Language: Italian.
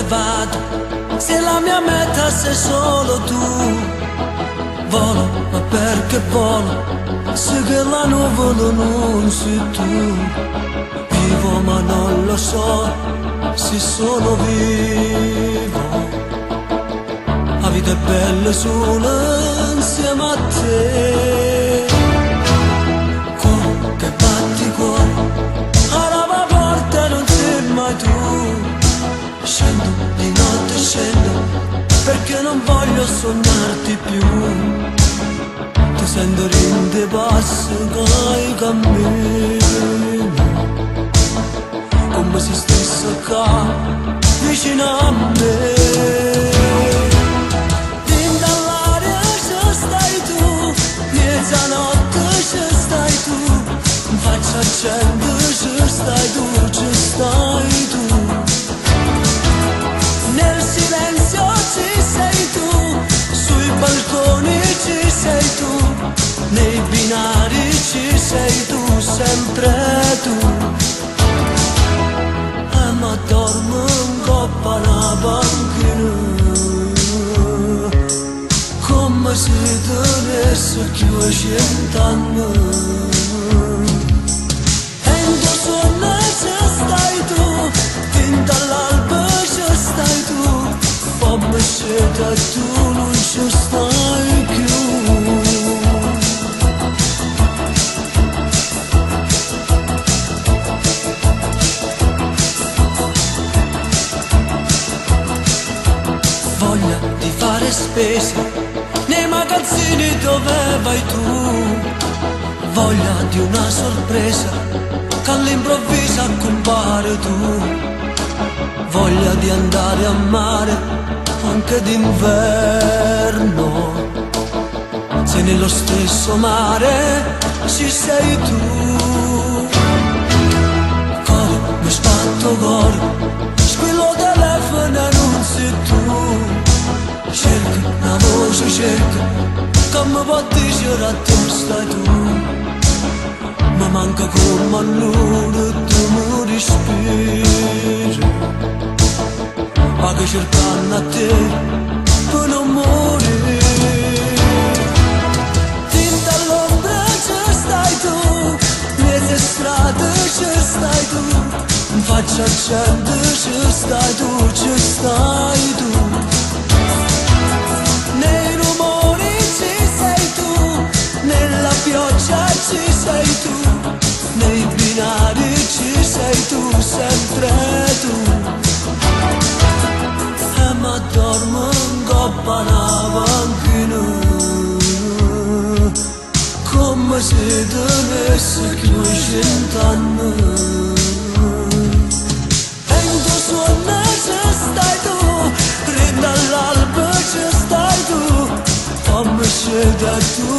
vado, se la mia meta sei solo tu. Volo, ma perché volo, se che la nuvola non sei tu. Vivo ma non lo so, se sono vivo. La vita è bella solo insieme a te. Cuore che batti cuore, alla mia porta non sei mai tu. Scendo di notte, scendo, perché non voglio sognarti più. Ti sento rinde passo che cammino, come se stesse qua vicino a me. Dentro all'aria ci stai tu, mezzanotte ci stai tu, in faccia a gente ci stai tu, ci stai tu. Nel silenzio ci sei tu, sui balconi ci sei tu, nei binari ci sei tu, sempre tu. Ma dormo in coppa una panchina, come se tenesse più 100 anni. E in tuo sonno ci stai tu, finta all'alba ci stai tu, come se da tu non ci stai più. Voglia di fare spese nei magazzini dove vai tu, voglia di una sorpresa che all'improvviso compare tu, voglia di andare a mare anche d'inverno, se nello stesso mare ci sei tu. Cuore, mi sbatto cuore, squillo telefono e non sei tu. Cerca una voce, cerca, che mi può dire a te stai tu. Mi manca come a l'ultimo respiro, ma che cercando a te per non morire. Finta all'ombra ci stai tu, nelle strade ci stai tu, in faccia a gente ci stai tu, ci stai tu. Nei rumori ci sei tu, nella pioggia ci sei tu, nei binari ci sei tu, sempre tu. E ma dormo in coppa una panchina, come se tenesse più 100 anni. E in tuo sonno ci stai tu, rinde all'alba ci stai tu, come se da tu